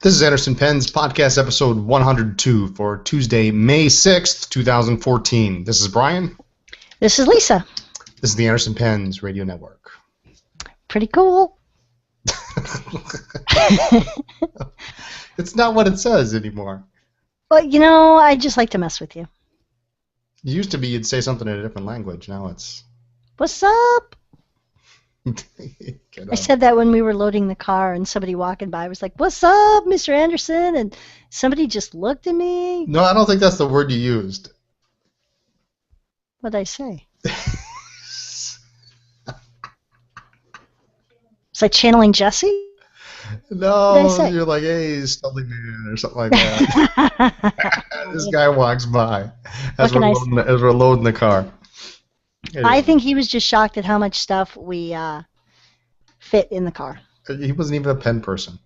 This is Anderson Penn's podcast episode 102 for Tuesday, May 6th, 2014. This is Brian. This is Lisa. This is the Anderson Penn's Radio Network. Pretty cool. It's not what it says anymore. Well, I just like to mess with you. It used to be you'd say something in a different language. Now it's... What's up? I said that when we were loading the car and somebody walking by was like, "What's up, Mr. Anderson?" And somebody just looked at me. No, I don't think that's the word you used. What'd I say? It's like channeling Jesse? No, you're like, "Hey, Stubby Man," or something like that. This guy walks by as we're loading the car. I think he was just shocked at how much stuff we fit in the car. He wasn't even a pen person.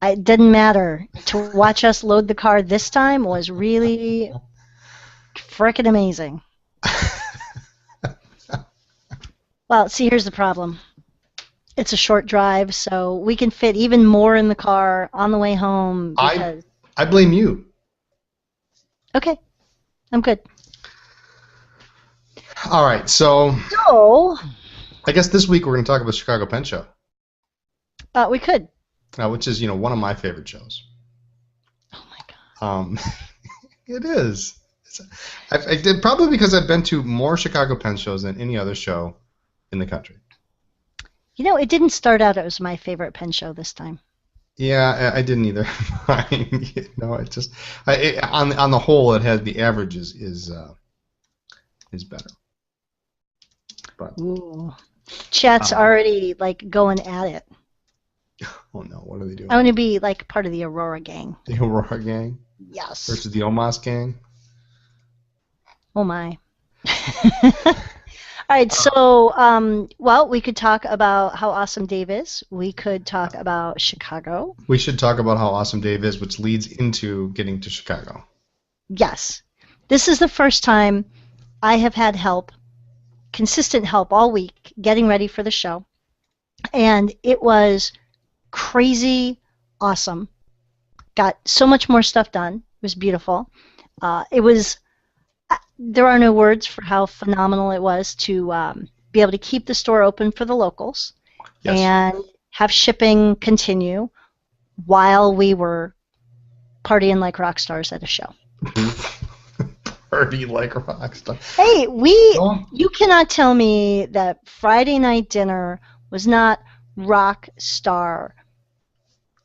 It didn't matter. To watch us load the car this time was really frickin' amazing. Well, see, here's the problem. It's a short drive, so we can fit even more in the car on the way home. Because... I blame you. Okay, I'm good. All right, so I guess this week we're going to talk about the Chicago Pen Show. We could. Which is, one of my favorite shows. Oh my God. It is. I did probably because I've been to more Chicago Pen shows than any other show in the country. It didn't start out as my favorite pen show this time. Yeah, I didn't either. It just on the whole, it had the averages is better. But, ooh. Chat's already going at it. Oh no, what are they doing? I want to be part of the Aurora gang. The Aurora gang? Yes. Versus the Omos gang? Oh my. All right, so we could talk about how awesome Dave is. We could talk about Chicago. We should talk about how awesome Dave is, which leads into getting to Chicago. Yes. This is the first time I have had help, consistent help all week, getting ready for the show. And it was crazy awesome. Got so much more stuff done. It was beautiful. There are no words for how phenomenal it was to be able to keep the store open for the locals. Yes. And have shipping continue while we were partying like rock stars at a show. Party like a rock star. Hey, you cannot tell me that Friday night dinner was not rock star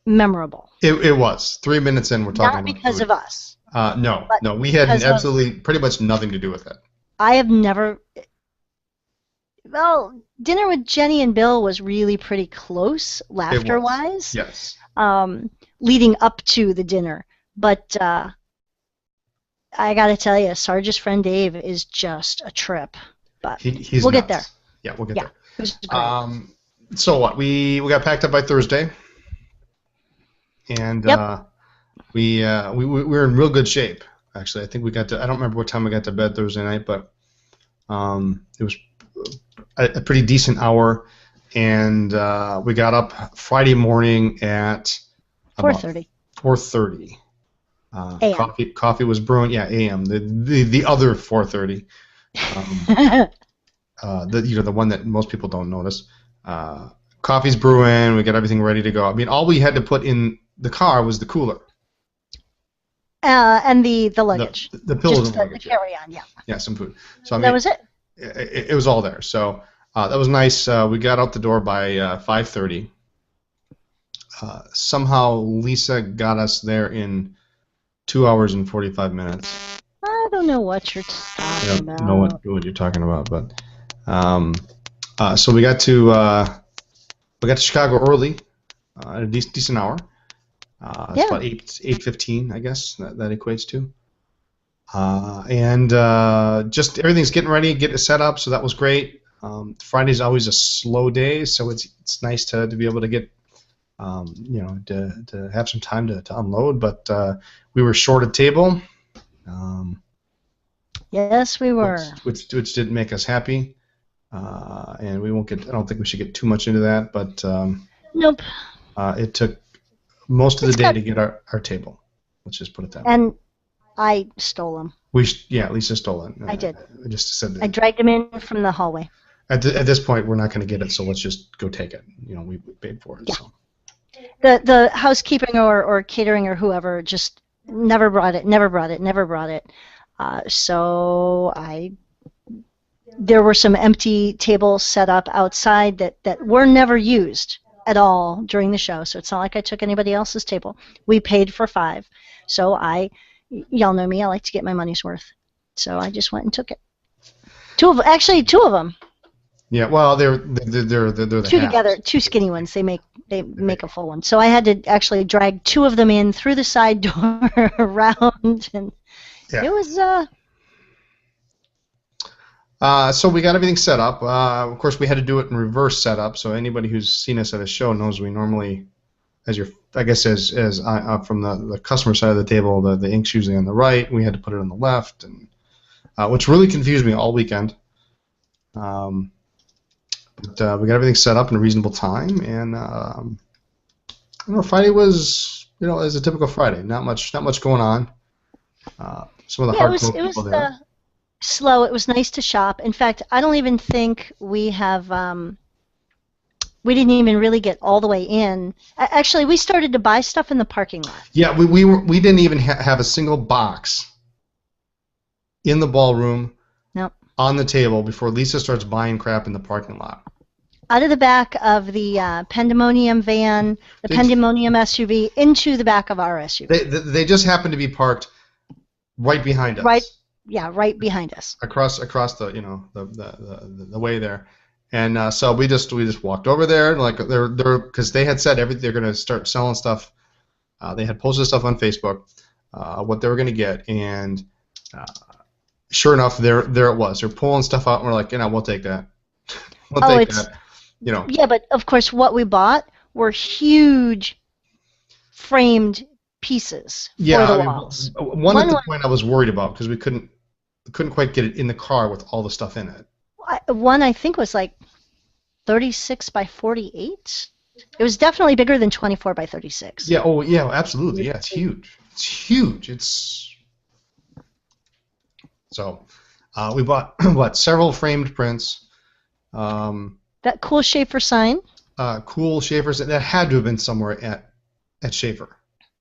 memorable. It was. 3 minutes in, we're talking about not because food. Of us. No, we had absolutely pretty much nothing to do with it. I have never... Well, dinner with Jenny and Bill was really pretty close, laughter-wise. Yes. Leading up to the dinner. But I got to tell you, Sarge's friend Dave is just a trip. But he's we'll nuts. Get there. Yeah, we'll get there. It was great. So what? We got packed up by Thursday. And... Yep. We were in real good shape, actually. I think we got to, I don't remember what time we got to bed Thursday night, but it was a pretty decent hour, and we got up Friday morning at 4:30. 4:30. A.M. Coffee was brewing, a.m. The other 4:30. The one that most people don't notice. Coffee's brewing. We got everything ready to go. I mean, all we had to put in the car was the cooler. And the luggage. The pillows and luggage. The carry-on, yeah. Yeah, some food. So that was it. It was all there. So that was nice. We got out the door by 5:30. Somehow Lisa got us there in 2 hours and 45 minutes. I don't know what you're talking about. I don't know what you're talking about, but so we got to Chicago early, at a decent hour. It's about 8:15, I guess that equates to. And just everything's getting ready, getting set up, so that was great. Friday's always a slow day, so it's nice to be able to get, to have some time to unload. But we were short a table. Yes, we were. Which didn't make us happy. And we won't get. I don't think we should get too much into that, but nope. It took most of the day to get our table. Let's just put it that way. And I stole them. Lisa stole it. I did. I just said that. I dragged them in from the hallway. At this point, we're not going to get it, so let's just go take it. We paid for it. Yeah. So. The housekeeping or catering or whoever just never brought it. So there were some empty tables set up outside that were never used at all during the show. So it's not like I took anybody else's table. We paid for 5. So y'all know me, I like to get my money's worth. So I just went and took it. 2 of them. Yeah, well, they're the 2 together, 2 skinny ones. They make a full one. So I had to actually drag 2 of them in through the side door around, and it was. So we got everything set up. Of course, we had to do it in reverse setup. So anybody who's seen us at a show knows we normally, as from the customer side of the table, the ink's usually on the right. We had to put it on the left, and which really confused me all weekend. But we got everything set up in a reasonable time, and Friday was, as a typical Friday. Not much going on. Some of the hardcore people there. Slow. It was nice to shop. In fact, I don't even think we have. We didn't even really get all the way in. Actually, we started to buy stuff in the parking lot. Yeah, we didn't even have a single box in the ballroom. Nope. On the table before Lisa starts buying crap in the parking lot. Out of the back of the Pandemonium van, the Pandemonium SUV, into the back of our SUV. They just happened to be parked right behind us. Right behind us. Across the the way there, and so we just walked over there, like they're because they had said they're going to start selling stuff. They had posted stuff on Facebook, what they were going to get, and sure enough, there it was. They're pulling stuff out, and we're like, we'll take that. We'll take that. Yeah, but of course, what we bought were huge framed pieces for the walls. One at the point I was worried about because we couldn't quite get it in the car with all the stuff in it. One I think was like 36 by 48. It was definitely bigger than 24 by 36. Yeah. Oh, yeah. Absolutely. Yeah. It's huge. It's huge. So we bought several framed prints. That cool Schaefer sign. Cool Schaefer's. That had to have been somewhere at Schaefer.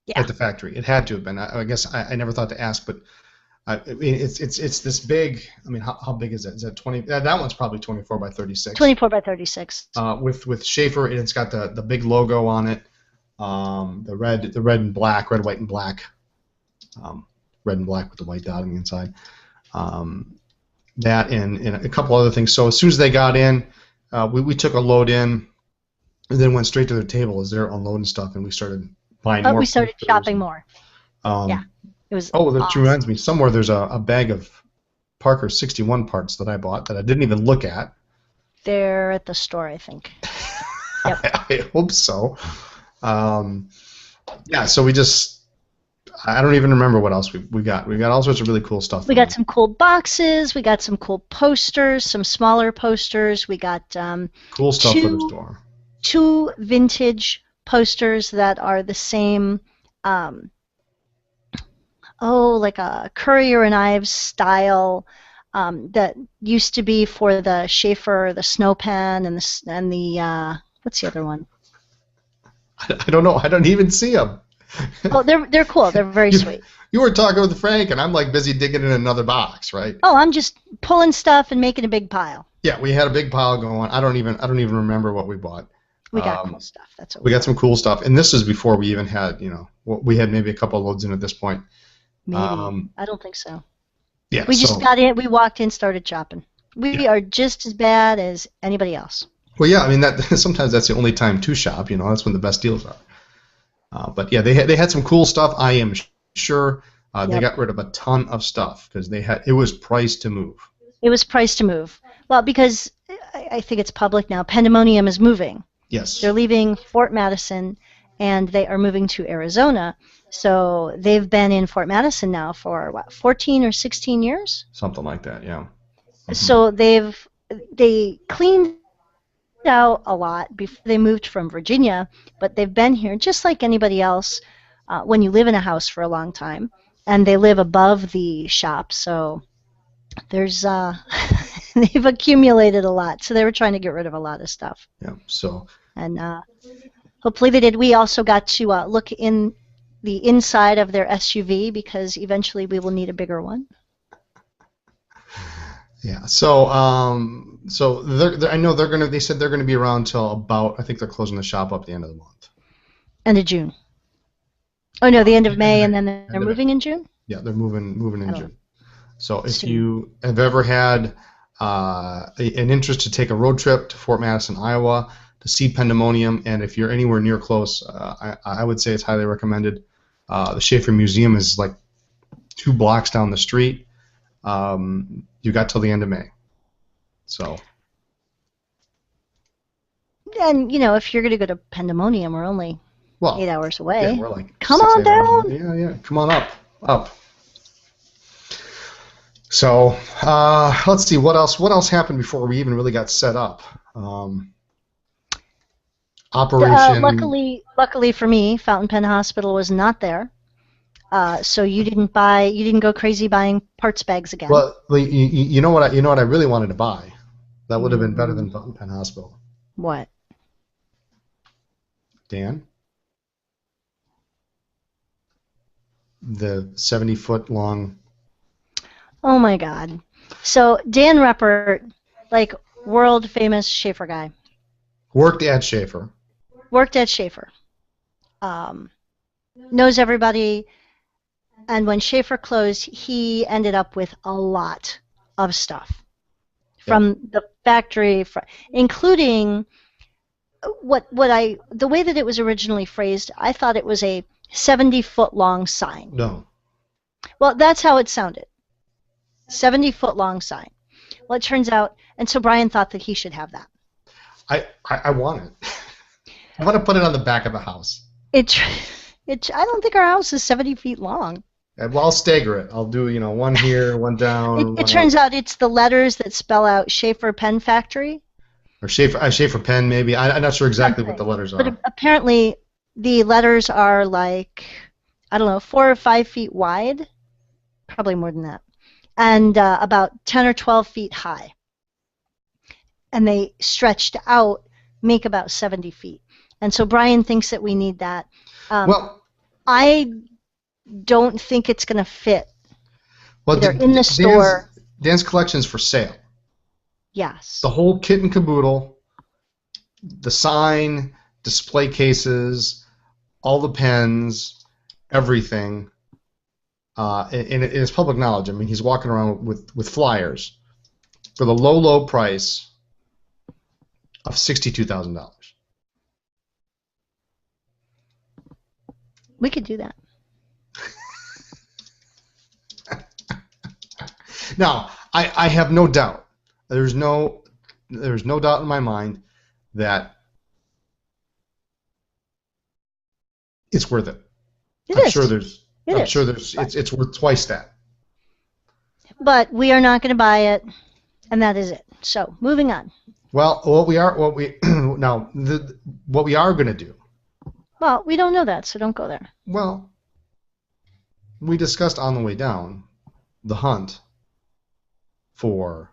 Yeah. At the factory. It had to have been. I guess I never thought to ask, but it's this big. I mean, how big is it? Is that 20? That one's probably 24 by 36. 24 by 36. With Schaefer, and it's got the big logo on it. The red and black, red, white, and black. Red and black with the white dot on the inside. That and a couple other things. So as soon as they got in, we took a load in, and then went straight to their table as they're unloading stuff, and we started buying more. We started shopping more. Yeah. It was that awesome. reminds me. Somewhere there's a bag of Parker 61 parts that I bought that I didn't even look at. They're at the store, I think. Yep. I hope so. Yeah, so I don't even remember what else we got. We got all sorts of really cool stuff. We got some cool boxes. We got some cool posters, some smaller posters. We got cool stuff for the store. 2 vintage posters that are the same, like a Currier and Ives style that used to be for the Schaefer, the Snow Pen, and the what's the other one? I don't know. I don't even see them. Oh, they're cool. They're very sweet. You were talking with Frank, and I'm like busy digging in another box, right? Oh, I'm just pulling stuff and making a big pile. Yeah, we had a big pile going. I don't even remember what we bought. We got cool stuff. That's what we got some cool stuff, and this is before we even had, we had maybe a couple of loads in at this point. Maybe. I don't think so. Yeah. We just got in. We walked in, started shopping. We are just as bad as anybody else. Well, yeah. I mean, sometimes that's the only time to shop. That's when the best deals are. But yeah, they had some cool stuff. I am sure they got rid of a ton of stuff because it was priced to move. It was priced to move. Well, because I think it's public now. Pandemonium is moving. Yes. They're leaving Fort Madison, and they are moving to Arizona. So they've been in Fort Madison now for 14 or 16 years? Something like that, yeah. So they cleaned out a lot before they moved from Virginia, but they've been here just like anybody else when you live in a house for a long time, and they live above the shop, so there's they've accumulated a lot, so they were trying to get rid of a lot of stuff. Yeah. So. And hopefully they did. We also got to look in the inside of their SUV because eventually we will need a bigger one. Yeah. So I know they said they're gonna be around till about, I think they're closing the shop up at the end of the month. End of June. Oh no, the end of May, and then they're moving in June. Yeah, they're moving in June. So if you have ever had an interest to take a road trip to Fort Madison, Iowa, to see Pandemonium, and if you're anywhere near close, I would say it's highly recommended. The Schaefer Museum is like 2 blocks down the street. You got till the end of May. So. And if you're going to go to Pandemonium, we're only 8 hours away. Yeah, we're like come on down. Yeah, come on up. So let's see what else happened before we even really got set up. Operation. Luckily for me, Fountain Pen Hospital was not there, so you didn't go crazy buying parts bags again. Well, you know what I really wanted to buy. That would have been better than Fountain Pen Hospital. What? Dan? The 70-foot long. Oh my God! So Dan Reppert, like world famous Schaefer guy. Worked at Schaefer. Knows everybody, and when Schaefer closed, he ended up with a lot of stuff from the factory, including the way that it was originally phrased. I thought it was a 70-foot long sign. No. Well, that's how it sounded. 70-foot long sign. Well, it turns out, and so Brian thought that he should have that. I want it. I want to put it on the back of the house. I don't think our house is 70 feet long. Well, I'll stagger it. I'll do, one here, one down. It turns out it's the letters that spell out Schaefer Pen Factory. Or Schaefer Pen, maybe. I'm not sure exactly what the letters are. But apparently the letters are like, I don't know, 4 or 5 feet wide. Probably more than that. And about 10 or 12 feet high. And they stretched out, make about 70 feet. And so Brian thinks that we need that. Well, I don't think it's going to fit. Well, they're in the store. Dan's collection is for sale. Yes. The whole kit and caboodle, the sign, display cases, all the pens, everything. And it is public knowledge. I mean, he's walking around with flyers for the low price of $62,000. We could do that. Now, I have no doubt. There's no doubt in my mind that it's worth it. I'm sure it's worth twice that. But we are not going to buy it, and that is it. So, moving on. Well, what we are going to do. Well, we don't know that, so don't go there. Well, we discussed on the way down the hunt for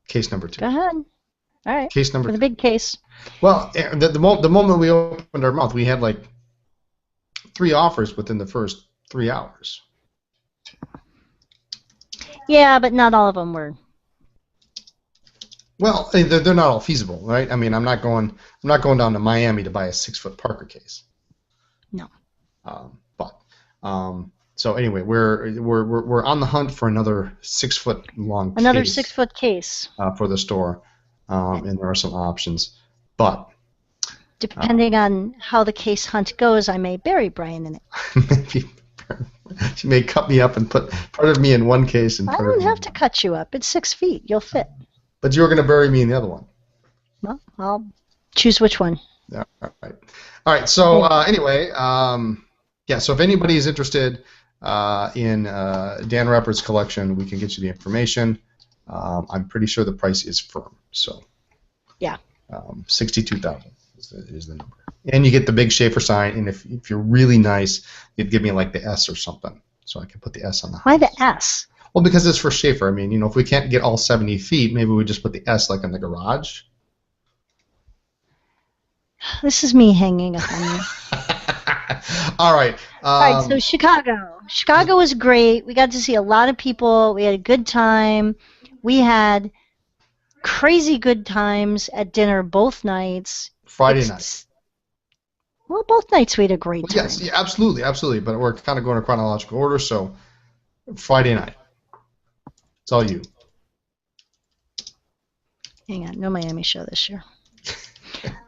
case number 2. Go ahead. All right. Case number 2. The big case. Well, the moment we opened our mouth, we had like 3 offers within the first 3 hours. Yeah, but not all of them were. Well, they're not all feasible, right? I mean, I'm not going down to Miami to buy a 6-foot Parker case. No. So anyway, we're on the hunt for another 6-foot long. Another case, 6-foot case. For the store, and there are some options, but depending on how the case hunt goes, I may bury Brian in it. Maybe she may cut me up and put part of me in one case and I don't have to cut you up. It's 6 feet. You'll fit. But you were going to bury me in the other one. Well, I'll choose which one. Yeah, all right. So anyway, so if anybody is interested in Dan Reppert's collection, we can get you the information. I'm pretty sure the price is firm. So Yeah. 62,000 is the number. And you get the big Schaefer sign, and if you're really nice, you'd give me like the S or something, so I can put the S on the house. Why the S? Well, because it's for Schaefer. I mean, if we can't get all 70 feet, maybe we just put the S like in the garage. This is me hanging up on you. All right. All right, so Chicago. Chicago was great. We got to see a lot of people. We had a good time. We had crazy good times at dinner both nights. Friday night. Well, both nights we had a great time. Yes, yeah, absolutely. But we're kind of going in chronological order, so Friday night. It's all you. Hang on, no Miami show this year.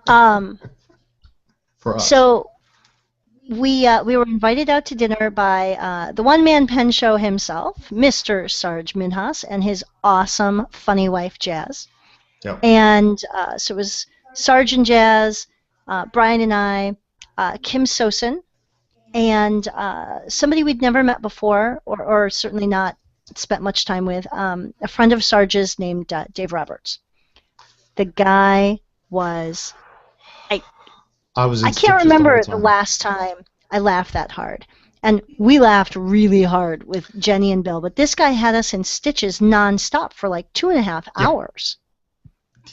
For us. So we were invited out to dinner by the one-man pen show himself, Mr. Sarge Minhas, and his awesome, funny wife, Jazz. Yep. And so it was Sarge and Jazz, Brian and I, Kim Sosin, and somebody we'd never met before, or certainly not spent much time with, a friend of Sarge's named Dave Roberts. The guy was... I can't remember the last time I laughed that hard. And we laughed really hard with Jenny and Bill, but this guy had us in stitches nonstop for like 2.5 hours.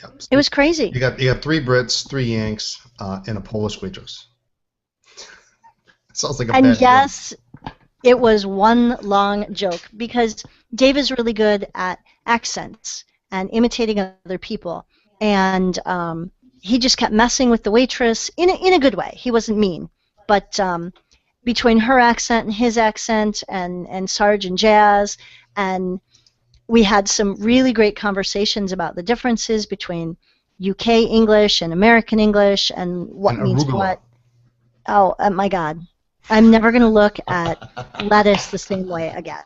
Yep. It was crazy. You got 3 Brits, 3 Yanks, and a Polish waitress. Sounds like a bad And yes, it was one long joke because Dave is really good at accents and imitating other people. And he just kept messing with the waitress in a good way. He wasn't mean, but between her accent and his accent, and Sarge and Jazz, and we had some really great conversations about the differences between UK English and American English and what and means arugula. what. Oh my God, I'm never going to look at lettuce the same way again.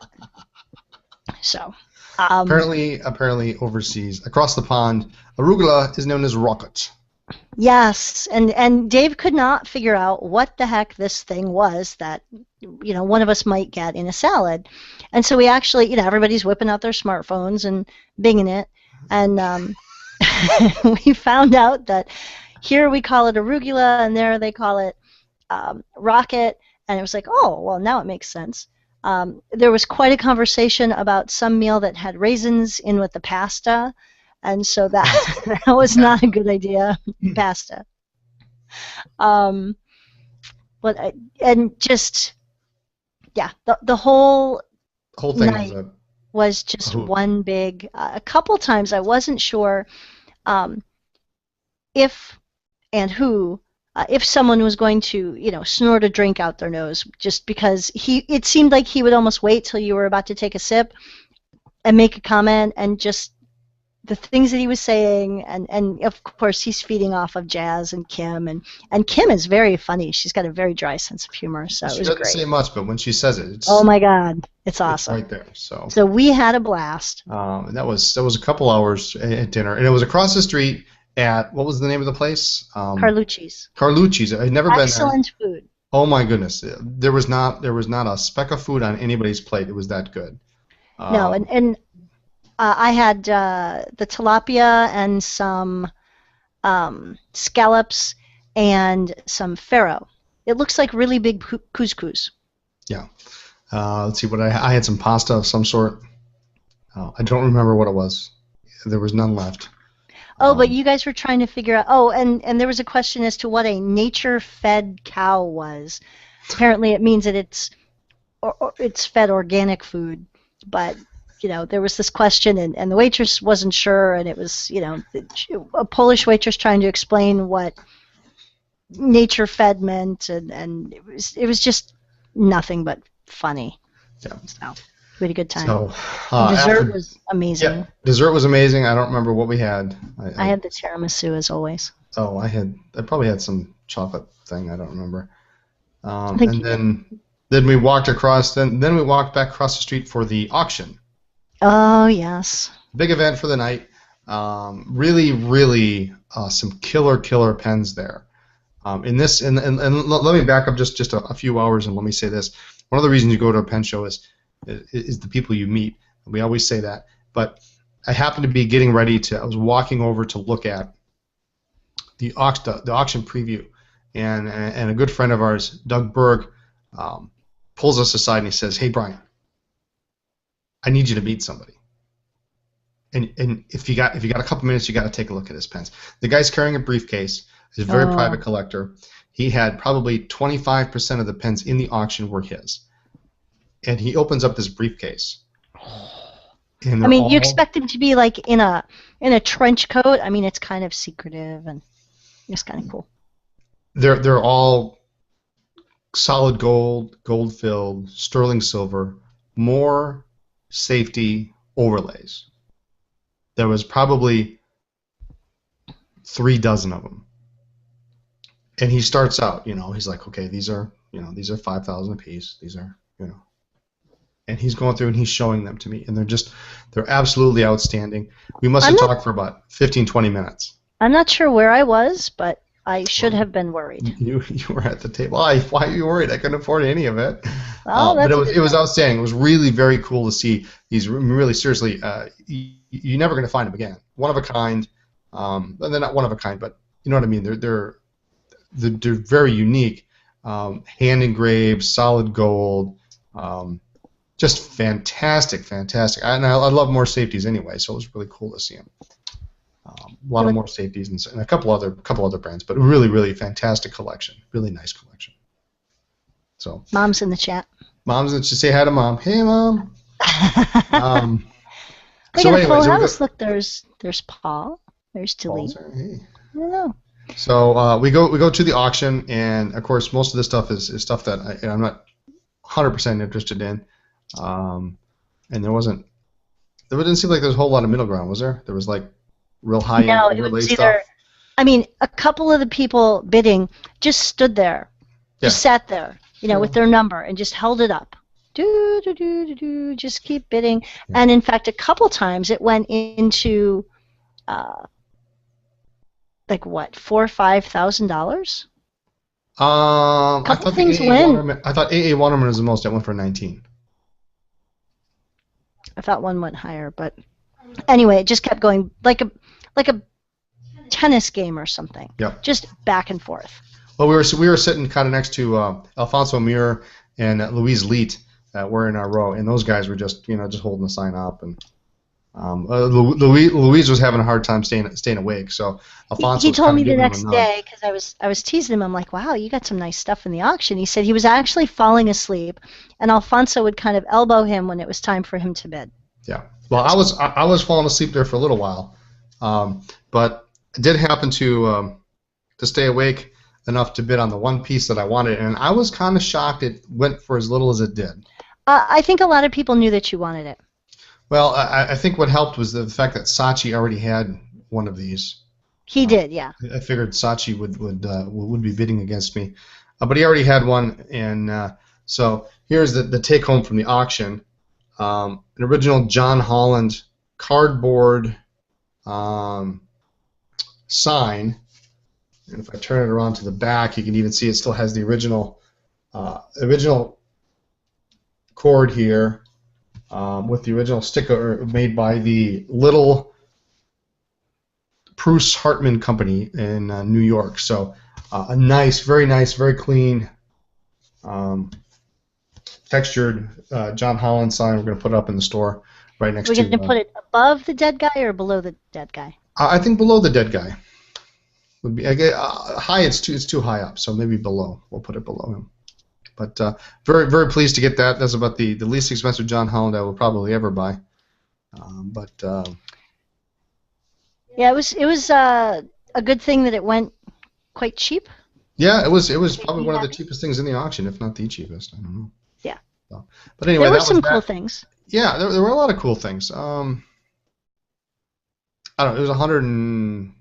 So. Apparently overseas, across the pond, arugula is known as rocket. Yes, and Dave could not figure out what the heck this thing was that one of us might get in a salad, and so we actually everybody's whipping out their smartphones and binging it, and we found out that here we call it arugula and there they call it rocket, and it was like, oh well, now it makes sense. There was quite a conversation about some meal that had raisins in with the pasta. And so that was not a good idea, pasta. The whole thing night was just one big. A couple times I wasn't sure if and who, if someone was going to snort a drink out their nose, just because it seemed like he would almost wait till you were about to take a sip and make a comment, and just the things that he was saying, and of course he's feeding off of Jazz and Kim, and Kim is very funny. She's got a very dry sense of humor, so it was great. She doesn't say much, but when she says it, it's oh my God, it's awesome. It's right there. So we had a blast. And that was a couple hours at dinner, and it was across the street at, what was the name of the place? Carlucci's. Carlucci's. I'd never been there. Excellent food. Oh my goodness, there was not a speck of food on anybody's plate. It was that good. No, and I had the tilapia and some scallops and some farro. It looks like really big couscous. Yeah. Let's see what I had some pasta of some sort. I don't remember what it was. There was none left. Oh, but you guys were trying to figure out. Oh, and there was a question as to what a nature-fed cow was. Apparently, it means that it's fed organic food, but. There was this question, and the waitress wasn't sure, and it was, a Polish waitress trying to explain what nature-fed meant, and it was just nothing but funny. Yeah. So we had a good time. So dessert was amazing. Yeah, dessert was amazing. I don't remember what we had. I had the tiramisu as always. Oh, I probably had some chocolate thing. I don't remember. And then we walked across. Then we walked back across the street for the auction. Oh, yes. Big event for the night. Really, some killer pens there. And let me back up just a few hours, and let me say this. One of the reasons you go to a pen show is the people you meet. We always say that. But I happened to be getting ready I was walking over to look at the auction preview, and a good friend of ours, Doug Berg, pulls us aside and he says, "Hey Brian, I need you to meet somebody. And if you got a couple minutes, you got to take a look at his pens." The guy's carrying a briefcase. He's a very private collector. He had probably 25% of the pens in the auction were his, and he opens up this briefcase. And I mean, you expect him to be like in a trench coat. I mean, it's kind of secretive and it's kind of cool. They're all solid gold, gold filled, sterling silver, more safety overlays. There was probably 36 of them. And he starts out, he's like, okay, these are 5,000 a piece. These are, and he's going through and he's showing them to me, and they're absolutely outstanding. We must have talked for about 15, 20 minutes. I'm not sure where I was, but I should have been worried. You were at the table. Why are you worried? I couldn't afford any of it. Well, but it was outstanding. It was really very cool to see these. Really seriously, you're never going to find them again. One of a kind. And they're not one of a kind, but you know what I mean. They're very unique. Hand engraved, solid gold. Just fantastic. And I love more safeties anyway, so it was really cool to see them. A lot of more safeties and a couple other brands, but really, really fantastic collection. Really nice collection. So. Mom's in the chat. Say hi to Mom. Hey, Mom. We got a full house. Look, there's Paul. There's Tilly. Hey. I don't know. So we go to the auction, and of course, most of this stuff is stuff that I'm not 100% interested in. And there didn't seem like there was a whole lot of middle ground, was there? There was like real high-end overlay stuff. I mean, a couple of the people bidding just stood there, just sat there, with their number and just held it up. Just keep bidding. Yeah. And in fact, a couple times it went into like what, $4,000 or $5,000? I thought things went. I thought AA Waterman was the most. That went for 19. I thought one went higher, but anyway, it just kept going like a tennis game or something. Yep. Just back and forth. Well, we were sitting kind of next to Alfonso Mir and Louise Leet. Were in our row, and those guys were just holding the sign up, and Louise was having a hard time staying awake. So Alfonso. He told me the next day, because I was teasing him. I'm like, wow, you got some nice stuff in the auction. He said he was actually falling asleep, and Alfonso would kind of elbow him when it was time for him to bid. Yeah. Well, I was falling asleep there for a little while, but I did happen to stay awake enough to bid on the one piece that I wanted, and I was kind of shocked it went for as little as it did. I think a lot of people knew that you wanted it. Well, I think what helped was the fact that Saatchi already had one of these. He did, yeah. I figured Saatchi would be bidding against me, but he already had one, and so here's the take home from the auction: an original John Holland cardboard sign, and if I turn it around to the back, you can even see it still has the original cord here. With the original sticker made by the Little Pruss Hartman Company in New York. So a nice, very clean, textured John Holland sign. We're going to put it up in the store right next to. We're going to put it above the dead guy or below the dead guy? I think below the dead guy would be. High, it's too high up, so maybe below. We'll put it below him. But very, very pleased to get that. That's about the least expensive John Holland I will probably ever buy. Yeah, it was a good thing that it went quite cheap. Yeah, it was probably one of the cheapest things in the auction, if not the cheapest. I don't know. Yeah. So, but anyway, there were some cool things. Yeah, there were a lot of cool things. I don't know. It was 100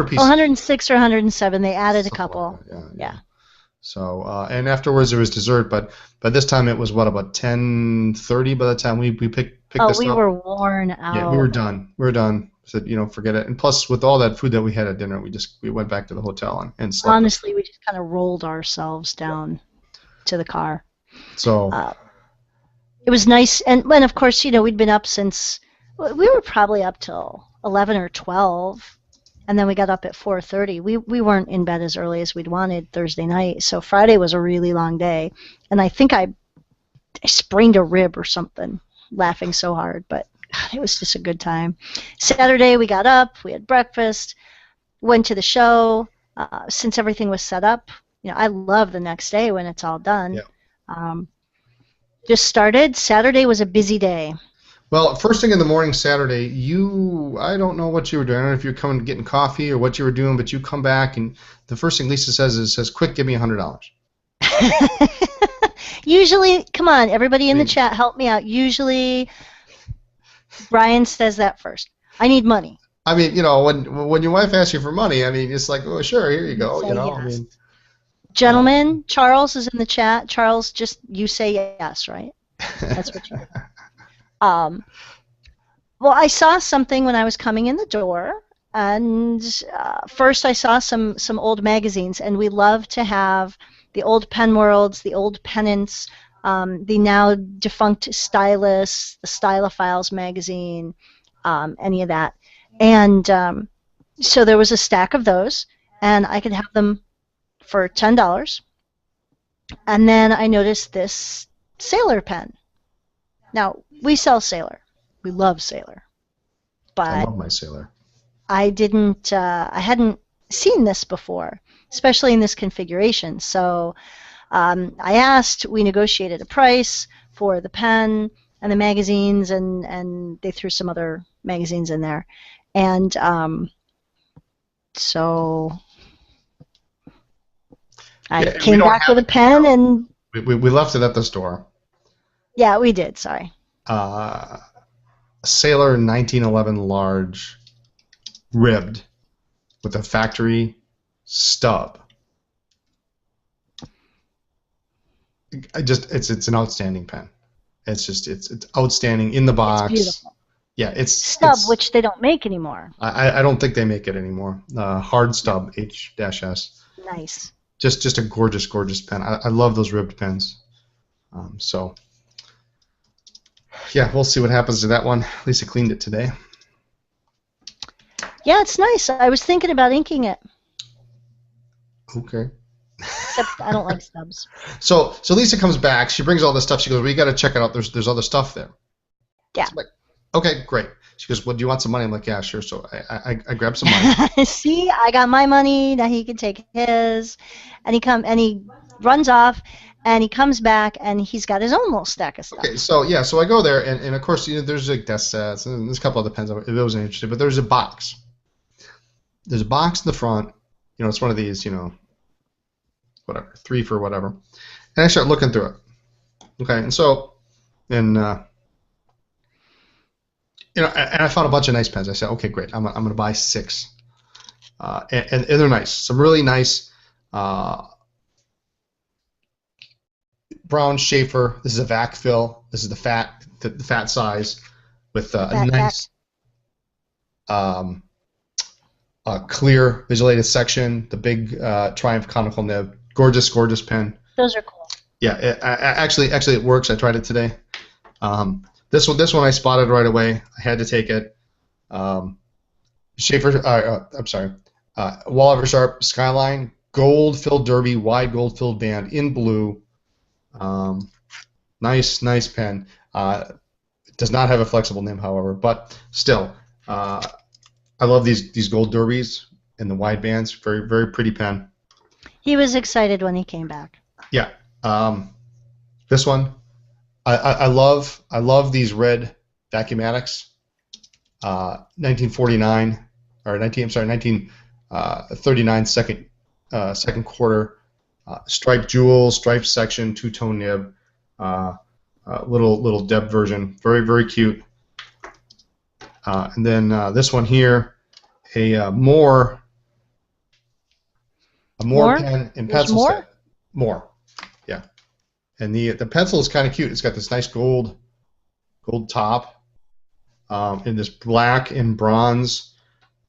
pieces. 106 or 107. They added a couple. Like yeah. So and afterwards there was dessert, but by this time it was about 10:30 by the time we picked this up. Oh, we were worn out. Yeah, we were done. Said forget it. And plus with all that food that we had at dinner, we went back to the hotel and slept. Honestly, we just kind of rolled ourselves down to the car. So it was nice, and of course we'd been up since we were probably up till 11 or 12. and then we got up at 4:30. We weren't in bed as early as we'd wanted Thursday night, so Friday was a really long day, and I think I sprained a rib or something laughing so hard, but it was just a good time. Saturday we got up, we had breakfast, went to the show. Since everything was set up, I love the next day when it's all done. Yeah. Just started. Saturday was a busy day. Well, first thing in the morning Saturday, I don't know what you were doing. I don't know if you were coming getting coffee or what you were doing, but you come back and the first thing Lisa says, quick, give me $100. Usually, come on, everybody in the chat, help me out. Usually, Brian says that first. I need money. I mean, when your wife asks you for money, I mean, it's like, oh, sure, here you go. Yes. I mean, gentlemen, Charles is in the chat. Charles, just you say yes, right? That's what you. Well, I saw something when I was coming in the door, and first I saw some old magazines, and we love to have the old Pen Worlds, the old Pennants, the now defunct Stylus, the Stylophiles magazine, any of that. And so there was a stack of those, and I could have them for $10. And then I noticed this Sailor pen. Now, we sell Sailor. We love Sailor. But I love my Sailor. I hadn't seen this before, especially in this configuration. So I asked, we negotiated a price for the pen and the magazines, and they threw some other magazines in there. And so I came back with a pen, and we left it at the store. Yeah, we did. Sorry. Sailor 1911 large, ribbed, with a factory stub. It's an outstanding pen. It's outstanding in the box. It's beautiful. Yeah, it's stub, which they don't make anymore. I don't think they make it anymore. Hard stub H-S. Nice. Just a gorgeous pen. I love those ribbed pens. So yeah, we'll see what happens to that one. Lisa cleaned it today. Yeah, it's nice. I was thinking about inking it. Okay. Except I don't like stubs. So Lisa comes back. She brings all this stuff. She goes, "Well, you got to check it out. There's other stuff there." Yeah. So I'm like, okay, great. She goes, "Well, do you want some money?" I'm like, "Yeah, sure." So I grabbed some money. See, I got my money. Now he can take his, and he runs off, and he comes back, and he's got his own little stack of stuff. Okay, so I go there, and of course, there's like desk sets, and there's a couple other pens. I wasn't interested, but there's a box. There's a box in the front. It's one of these, whatever, 3 for whatever. And I start looking through it. Okay, and I found a bunch of nice pens. I said, okay, great. I'm going to buy 6, and they're nice. Some really nice brown Schaefer. This is a vac fill. This is the fat size with a nice clear visualated section. The big Triumph conical nib. Gorgeous pen. Those are cool. Yeah, actually it works. I tried it today. This one I spotted right away. I had to take it. Schaefer. I'm sorry. Wall Eversharp Skyline gold filled derby, wide gold filled band in blue. Nice pen. It does not have a flexible nib, however, but still, I love these gold derbies and the wide bands. Very, very pretty pen. He was excited when he came back. Yeah. This one, I love these red Vacuumatics. 1949 or 1939 second quarter. Striped jewel, striped section, 2-tone nib, little Deb version, very, very cute. And then this one here, a Moore pen and pencil set. Moore, yeah. And the pencil is kind of cute. It's got this nice gold top, in this black and bronze,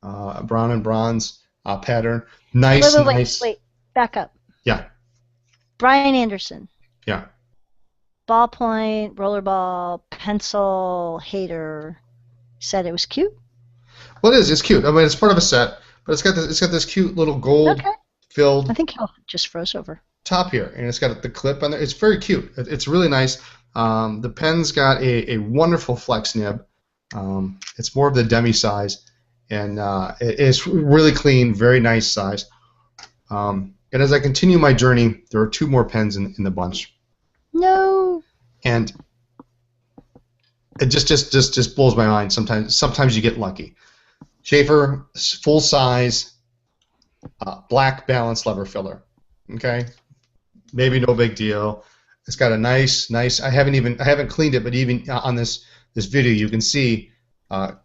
brown and bronze pattern. Nice. Wait, back up. Yeah. Brian Anderson. Yeah. Ballpoint, rollerball, pencil hater said it was cute. Well, it is. It's cute. I mean, it's part of a set, but it's got this cute little gold Okay. filled I think he'll just froze over. top here, and it's got the clip on there. It's very cute. It's really nice. The pen's got a wonderful flex nib. It's more of the demi size, and it's really clean, very nice size. And as I continue my journey, there are 2 more pens in the bunch, No. and it just blows my mind. Sometimes you get lucky. Schaefer, full size, black balanced lever filler. Okay, maybe no big deal. It's got a nice. I haven't cleaned it, but even on this video, you can see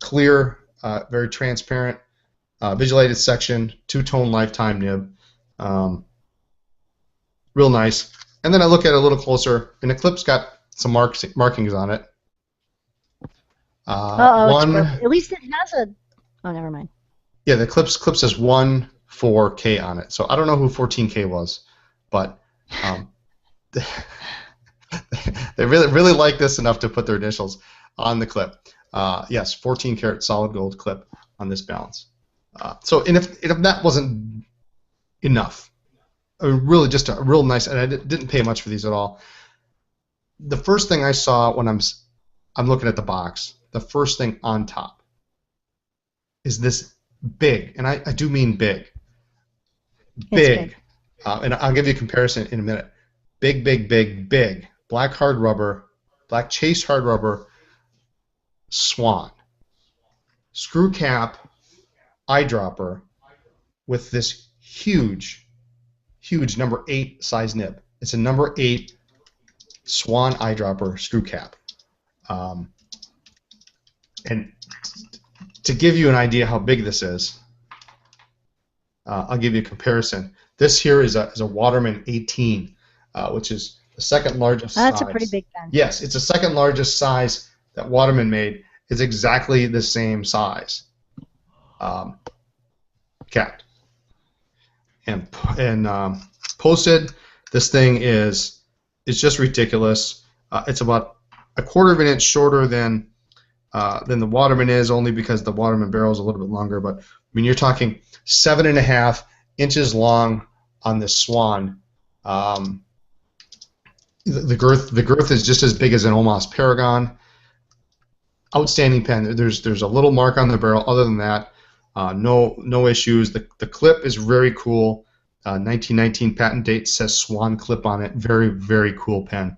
clear, very transparent, visualized section, 2-tone lifetime nib, real nice. And then I look at it a little closer, and the clip's got some markings on it. At least it has a. Oh, never mind. Yeah, the clip says 14K on it. So I don't know who 14K was, but they really like this enough to put their initials on the clip. Yes, 14 karat solid gold clip on this balance. So and if that wasn't enough, really just a real nice, and I didn't pay much for these at all. The first thing I saw when I'm looking at the box, the first thing on top is this big, and I do mean big. Big. And I'll give you a comparison in a minute. Big. Black hard rubber, black chase hard rubber, Swan. Screw cap, eyedropper with this huge number 8 size nib. It's a number 8 Swan eyedropper screw cap. And to give you an idea how big this is, I'll give you a comparison. This here is a Waterman 18, which is the second largest size. That's a pretty big pen. Yes, it's the second largest size that Waterman made. It's exactly the same size. Capped. And posted, this thing is just ridiculous. It's about a quarter of an inch shorter than the Waterman is, only because the Waterman barrel is a little bit longer. But I mean, you're talking 7.5 inches long on this Swan. The girth is just as big as an Omas Paragon. Outstanding pen. There's a little mark on the barrel. Other than that, no issues. The clip is very cool. 1919 patent date, says Swan clip on it. Very cool pen.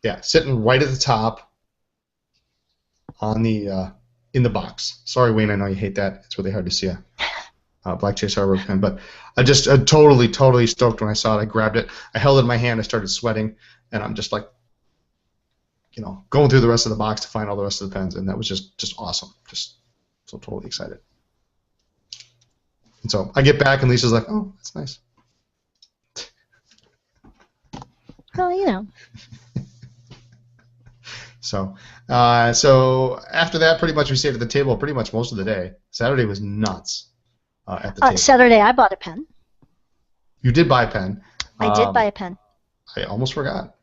Yeah, sitting right at the top on the in the box. Sorry, Wayne, I know you hate that. It's really hard to see a black chase hard rubber pen, but I totally stoked when I saw it. I grabbed it, I held it in my hand, I started sweating, and I'm just like, going through the rest of the box to find all the rest of the pens, and that was just awesome. Just so totally excited. And so I get back, and Lisa's like, "Oh, that's nice." Well, So after that, pretty much we stayed at the table pretty much most of the day. Saturday was nuts at the table. Saturday I bought a pen. You did buy a pen. I did buy a pen. I almost forgot.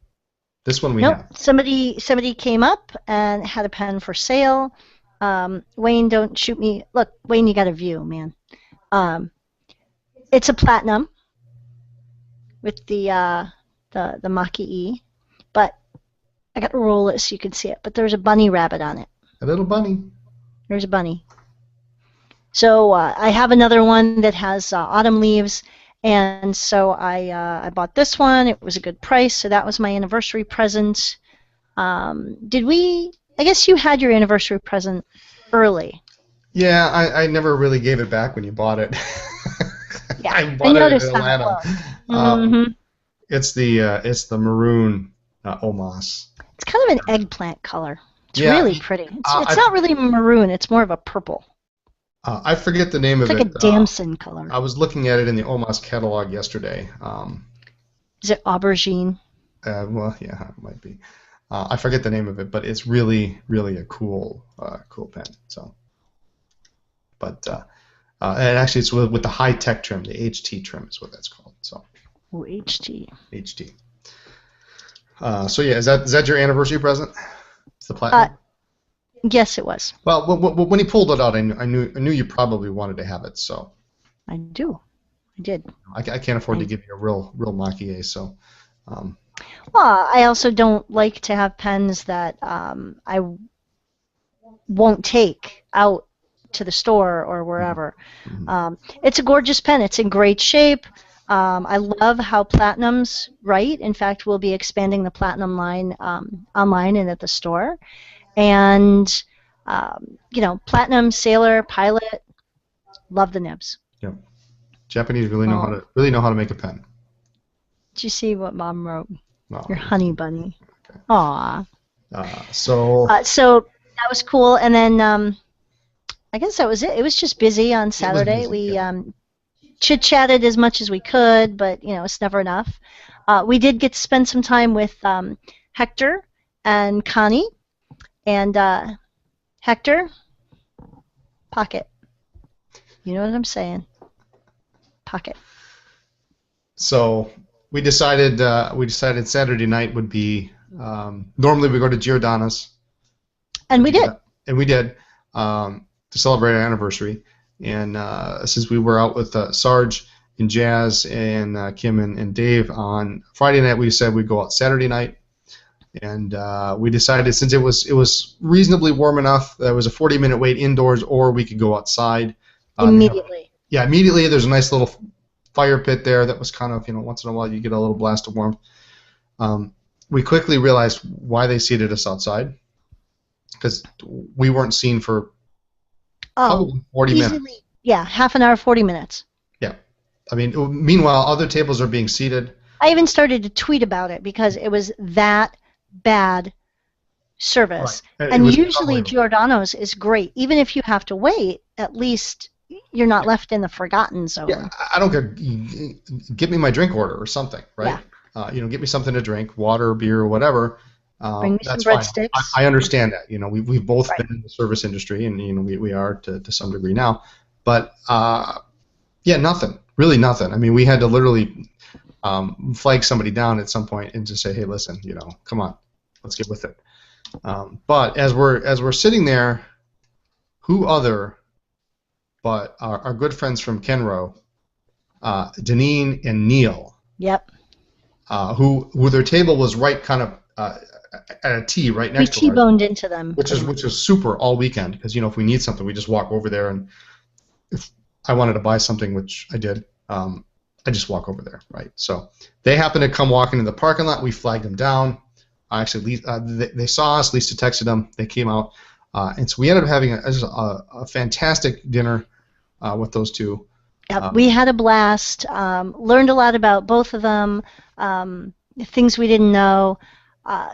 This one we Nope. have. Somebody came up and had a pen for sale. Wayne, don't shoot me. Look, Wayne, you got a view, man. It's a platinum with the Mach-E, but I got to roll it so you can see it. But there's a bunny rabbit on it. A little bunny. There's a bunny. So I have another one that has autumn leaves, and so I bought this one. It was a good price, so that was my anniversary present. Did we? I guess you had your anniversary present early. Yeah, I never really gave it back when you bought it. Yeah, I bought it in that. Atlanta. It's the maroon Omas. It's kind of an eggplant color. It's Yeah. really pretty. It's not really maroon. It's more of a purple. I forget the name It's of like it. a damson color. I was looking at it in the Omas catalog yesterday. Is it aubergine? Well, yeah, it might be. I forget the name of it, but it's really a cool pen. So, but and actually, it's with the high tech trim, the HT trim is what that's called. So. Oh, HT. HT. So yeah, is that your anniversary present? It's the platinum. Yes, it was. Well, when he pulled it out, I knew you probably wanted to have it. So I do. I did. I can't afford to give you a real maki-e. So. Well, I also don't like to have pens that I won't take out to the store or wherever. Mm-hmm. It's a gorgeous pen. It's in great shape. I love how Platinum's write. In fact, we'll be expanding the Platinum line online and at the store. And, Platinum, Sailor, Pilot, love the nibs. Yeah. Japanese really know how to make a pen. Did you see what Mom wrote? Oh, Your honey bunny. Okay. Aw. So that was cool. And then I guess that was it. It was just busy on Saturday. We chit-chatted as much as we could, but, it's never enough. We did get to spend some time with Hector and Connie. And Hector, pocket. You know what I'm saying? Pocket. So we decided Saturday night would be normally we go to Giordano's. And we did. And we did to celebrate our anniversary. And since we were out with Sarge and Jazz and Kim and Dave on Friday night, we said we'd go out Saturday night. And we decided since it was reasonably warm enough, there was a 40-minute wait indoors, or we could go outside. Immediately. Immediately. There's a nice little fire pit there that was kind of, once in a while you get a little blast of warmth. We quickly realized why they seated us outside, because we weren't seen for probably 40 minutes. Yeah, half an hour, 40 minutes. Yeah. I mean, meanwhile, other tables are being seated. I even started to tweet about it because it was that bad service. Right. And usually Giordano's is great. Even if you have to wait, at least you're not left in the forgotten zone. Yeah, I don't care. Give me my drink order or something, right? Yeah. Get me something to drink, water, beer, or whatever. Bring me that's some fine. breadsticks. I understand that. We've both been in the service industry, and we are to some degree now. But nothing. Really nothing. I mean, we had to literally flag somebody down at some point and just say, hey, listen, come on, let's get with it. But as we're sitting there, who other but our good friends from Kenro, Deneen and Neil. Yep. Who their table was right kind of at a T right next to ours. We T-boned into them. Which is super all weekend, because if we need something, we just walk over there, and if I wanted to buy something, which I did, I just walk over there, right? So they happened to come walking in the parking lot. We flagged them down. Actually, they saw us. Lisa texted them. They came out, and so we ended up having a fantastic dinner with those two. Yep, we had a blast. Learned a lot about both of them. Things we didn't know.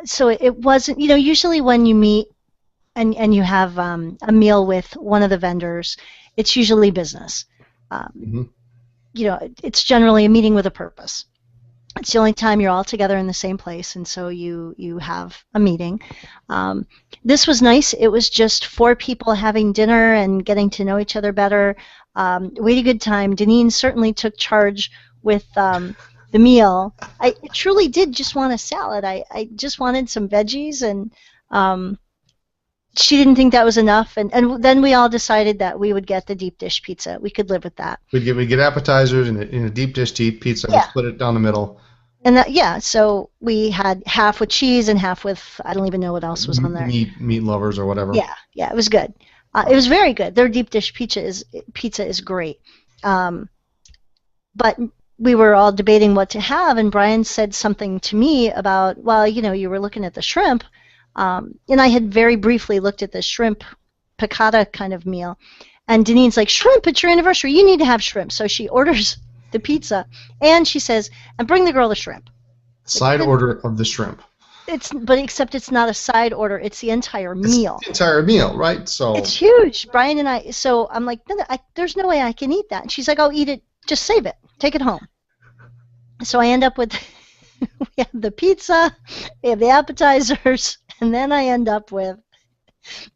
So it wasn't. Usually when you meet and you have a meal with one of the vendors, it's usually business. It's generally a meeting with a purpose. It's the only time you're all together in the same place, and so you have a meeting. This was nice. It was just 4 people having dinner and getting to know each other better. We had a good time. Deneen certainly took charge with the meal. I truly did just want a salad. I just wanted some veggies, and she didn't think that was enough. And then we all decided that we would get the deep dish pizza. We could live with that. We'd get appetizers and a deep dish pizza. Yeah. We split it down the middle. And so we had half with cheese and half with, I don't even know what else was on there. Meat lovers or whatever. Yeah, it was good. It was very good. Their deep dish pizza is great. But we were all debating what to have, and Brian said something to me about, well, you were looking at the shrimp, and I had very briefly looked at the shrimp piccata kind of meal, and Deneen's like, shrimp, it's your anniversary, you need to have shrimp. So she orders the pizza, and she says, and bring the girl the shrimp. Side order of the shrimp. Except it's not a side order, it's the entire meal. It's the entire meal, right? So it's huge. Brian and I, so I'm like, no, there's no way I can eat that. And she's like, oh, eat it, just save it, take it home. So I end up with, we have the pizza, we have the appetizers, and then I end up with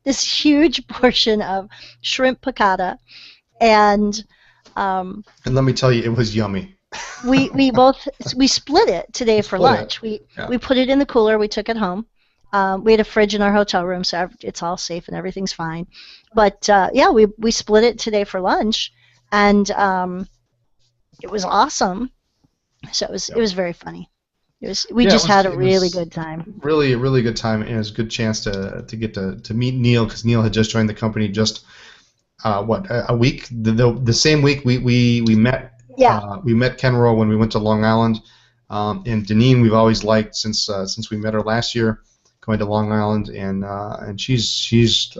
this huge portion of shrimp piccata, and let me tell you, it was yummy. we split it today for lunch. We put it in the cooler. We took it home. We had a fridge in our hotel room, so it's all safe and everything's fine. But yeah, we split it today for lunch, and it was awesome. So it was very funny. We just had a really good time. Really, a really good time, and it was a good chance to get to meet Neil, because Neil had just joined the company just a week. The same week we met. Yeah. We met Ken Rowe when we went to Long Island, and Deneen we've always liked since we met her last year, going to Long Island, and she's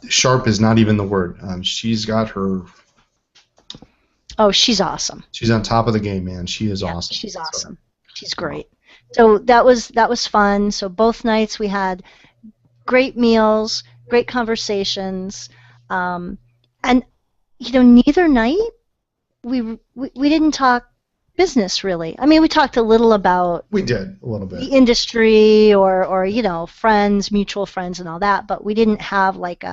sharp is not even the word. She's got her. Oh, she's awesome. She's on top of the game, man. She is awesome. She's awesome. So, she's great. So that was fun. So both nights we had great meals, great conversations, and neither night we didn't talk business really. I mean, we talked a little about we did a little bit the industry or friends, mutual friends, and all that, but we didn't have like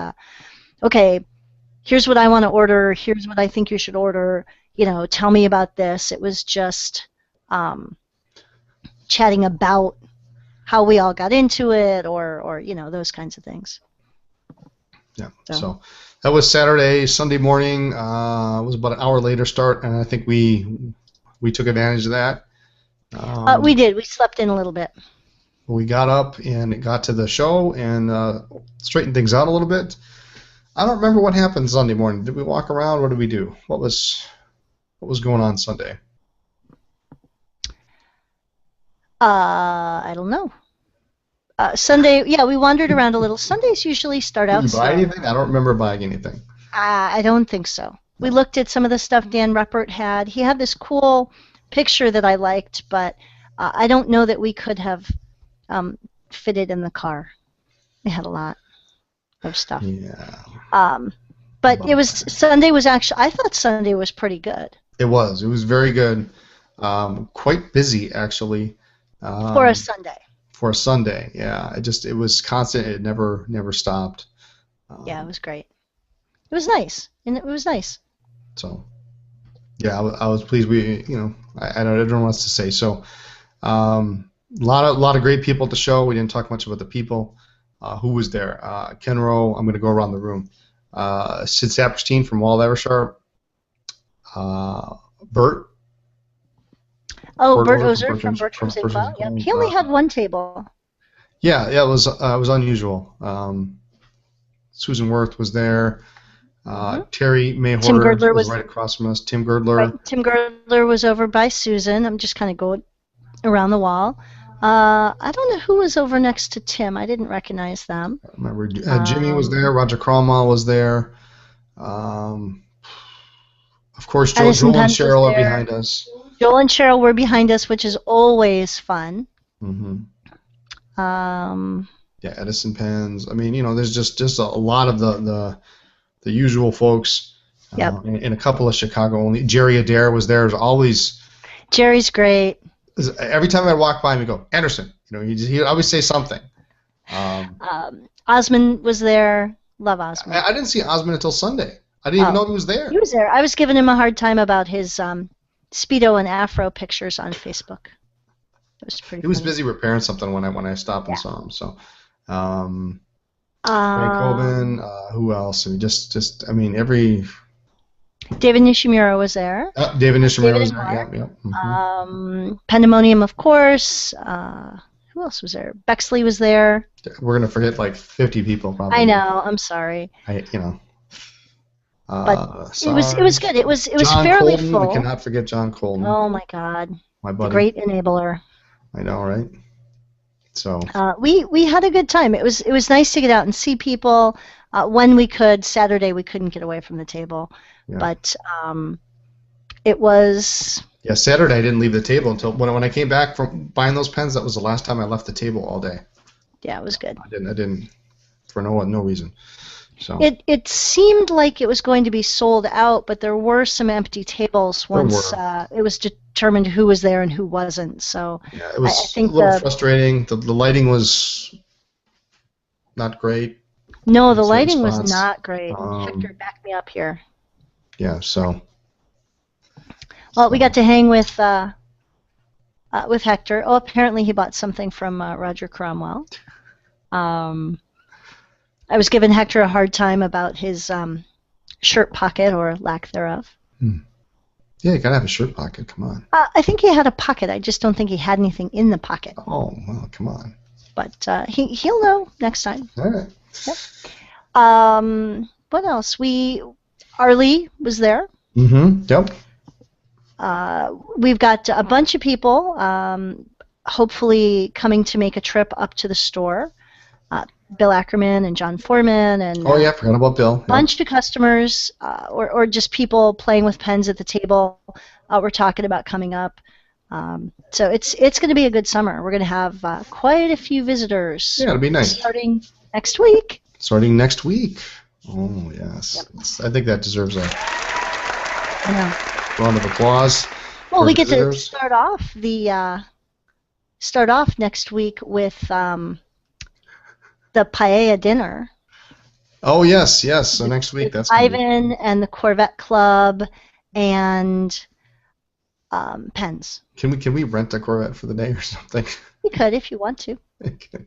okay, here's what I want to order, here's what I think you should order, tell me about this. It was just chatting about how we all got into it or those kinds of things. Yeah, so that was Saturday. Sunday morning was about an hour later start, and I think we took advantage of that. We did. We slept in a little bit. We got up and got to the show and straightened things out a little bit. I don't remember what happened Sunday morning. Did we walk around? What did we do? What was going on Sunday? I don't know. Sunday, yeah, we wandered around a little. Sundays usually start out. Did you buy anything? I don't remember buying anything. I don't think so. We looked at some of the stuff Dan Ruppert had. He had this cool picture that I liked, but I don't know that we could have fitted in the car. We had a lot of stuff. Yeah. But Sunday was actually, I thought Sunday was pretty good. It was very good. Quite busy actually. For a Sunday. For a Sunday, yeah. It was constant. It never stopped. Yeah, it was great. It was nice, and it was nice. So, yeah, I was pleased. I don't know what else to say. So, lot of great people at the show. We didn't talk much about the people. Who was there? Ken Rowe. I'm going to go around the room. Sid Saperstein from Wald Eversharp. Bert. Oh, Bert Ozer from Bertram's Info. Yep. He only had one table. Yeah, it was unusual. Susan Worth was there. Terry Mayhorter was right across from us. Tim Girdler. Right. Tim Girdler was over by Susan. I'm just kind of going around the wall. I don't know who was over next to Tim. I didn't recognize them. I remember Jimmy was there. Roger Cromwell was there. Of course, Joel and Cheryl are behind us. Joel and Cheryl were behind us, which is always fun. Mm-hmm. Yeah, Edison Pens. I mean, there's just a lot of the usual folks. Yep. And a couple of Chicago only. Jerry Adair was there as always. Jerry's great. Every time I walk by him, we go, Anderson. He'd always say something. Osmond was there. Love Osmond. I didn't see Osmond until Sunday. I didn't even know he was there. He was there. I was giving him a hard time about his Speedo and Afro pictures on Facebook. That was pretty. He was busy repairing something when I stopped and saw him. So, Frank Coben. Who else? I mean, every. David Nishimura was there. David Nishimura was there. Yeah. Mm-hmm. Pandemonium, of course. Who else was there? Bexley was there. We're gonna forget like 50 people probably. I know. I'm sorry. But it was good. It was John fairly Colton, full. We cannot forget John Colton. Oh my God. My buddy. The great enabler. I know, right? So. We had a good time. It was nice to get out and see people when we could. Saturday we couldn't get away from the table, but it was. Yeah, Saturday I didn't leave the table until when I came back from buying those pens. That was the last time I left the table all day. Yeah, it was good. I didn't for no reason. So. It seemed like it was going to be sold out, but there were some empty tables once it was determined who was there and who wasn't. So yeah, it was I think a little frustrating. The lighting was not great. No, the lighting was not great. Hector, back me up here. Yeah, so. Well, we got to hang with with Hector. Oh, apparently he bought something from Roger Cromwell. I was giving Hector a hard time about his shirt pocket or lack thereof. Yeah, you gotta have a shirt pocket. Come on. I think he had a pocket. I just don't think he had anything in the pocket. Oh, well, come on. But he'll know next time. All right. Yep. What else? Arlie was there. Mm-hmm. Yep. We've got a bunch of people hopefully coming to make a trip up to the store. Bill Ackerman and John Foreman and oh yeah, forgot about Bill. A bunch of customers or just people playing with pens at the table. We're talking about coming up. So it's going to be a good summer. We're going to have quite a few visitors. Yeah, it'll be nice. Starting next week. Starting next week. Oh yes. Yep. I think that deserves a round of applause. Well, we get to start off next week with the paella dinner. Oh yes. So next week that's Ivan and the Corvette Club and pens. Can we rent a Corvette for the day or something? You could if you want to. Okay.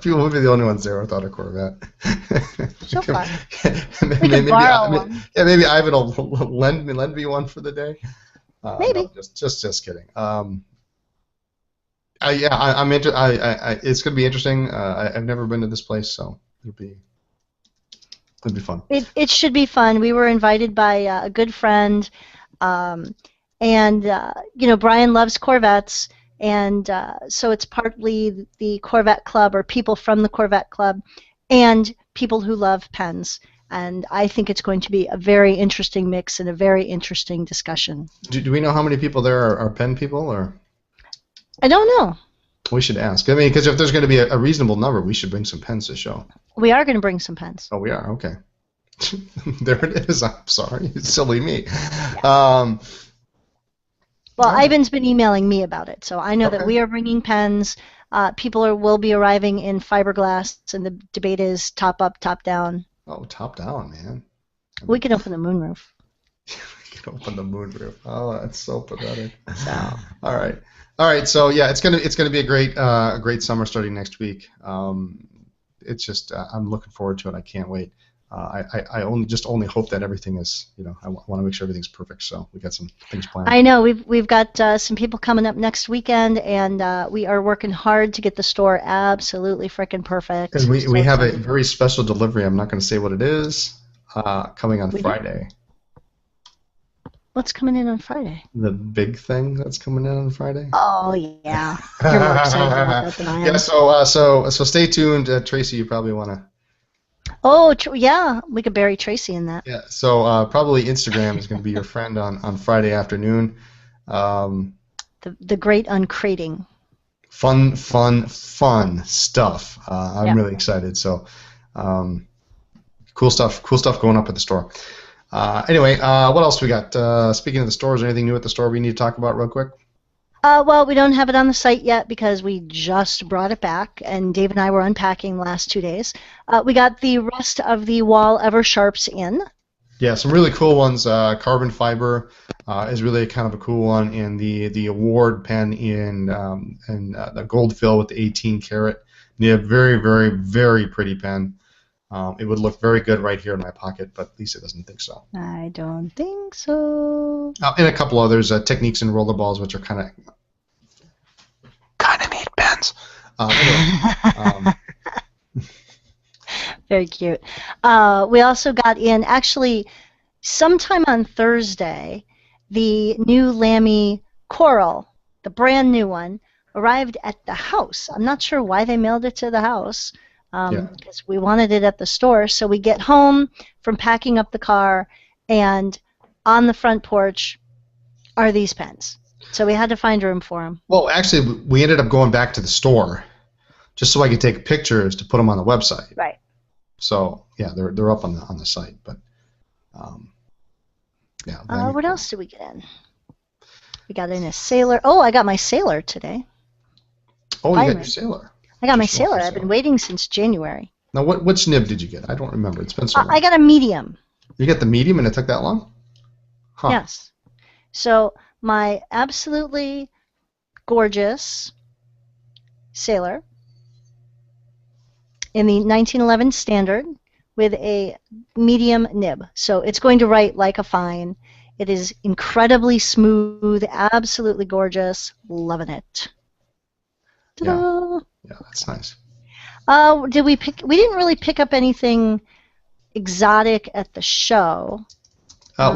People will be the only ones there without a Corvette. So far. maybe Ivan will lend me one for the day. Maybe. No, just kidding. It's gonna be interesting. I've never been to this place, so it'll be fun. It should be fun. We were invited by a good friend, and Brian loves Corvettes, and so it's partly the Corvette Club or people from the Corvette Club, and people who love pens. And I think it's going to be a very interesting mix and a very interesting discussion. Do we know how many people there are pen people, or? I don't know. We should ask. I mean, because if there's going to be a reasonable number, we should bring some pens to show. We are going to bring some pens. Oh, we are? Okay. There it is. I'm sorry. Silly me. Well, Ivan's been emailing me about it, so I know that we are bringing pens. People will be arriving in fiberglass, and the debate is top up, top down. Oh, top down, man. We can open the moonroof. We can open the moonroof. Oh, that's so pathetic. So. All right. So yeah, it's gonna be a great summer starting next week. It's just I'm looking forward to it. I can't wait. I only hope that everything is, I want to make sure everything's perfect. So we got some things planned. I know we've got some people coming up next weekend, and we are working hard to get the store absolutely freaking perfect. And we have a very special delivery. I'm not going to say what it is. Coming on Friday. What's coming in on Friday? The big thing that's coming in on Friday. Oh yeah, you're more excited about that than I am. Yeah, so stay tuned, Tracy. You probably want to. Oh yeah, we could bury Tracy in that. Yeah, so probably Instagram is going to be your friend on Friday afternoon. The great uncrating. Fun stuff. I'm really excited. So cool stuff going up at the store. Anyway, what else we got? Speaking of the stores, anything new at the store we need to talk about real quick? Well, we don't have it on the site yet because we just brought it back, and Dave and I were unpacking the last 2 days. We got the rest of the Wahl Eversharps in. Yeah, some really cool ones. Carbon fiber is really kind of a cool one, and the award pen in the gold fill with the 18 karat. Yeah, very, very, very pretty pen. It would look very good right here in my pocket, but Lisa doesn't think so. I don't think so. And a couple others, Techniques and rollerballs, which are kind of neat pens. Anyway, very cute. We also got in, actually, sometime on Thursday, the new Lamy Coral, the brand new one, arrived at the house. I'm not sure why they mailed it to the house. Because we wanted it at the store. So we get home from packing up the car, and on the front porch are these pens. So we had to find room for them. Well, actually, we ended up going back to the store just so I could take pictures to put them on the website. Right. So yeah, they're up on the site, but yeah. What else did we get in? We got in a Sailor. Oh, I got my Sailor today. Oh, you got your Sailor. I got my Sailor. I've been waiting since January. Now, which nib did you get? I don't remember. It's been so long. I got a medium. You got the medium, and it took that long? Huh. Yes. So my absolutely gorgeous sailor in the 1911 standard with a medium nib. So it's going to write like a fine. It is incredibly smooth, absolutely gorgeous. Loving it. Ta-da! Yeah, that's nice. Did we pick? We didn't really pick up anything exotic at the show.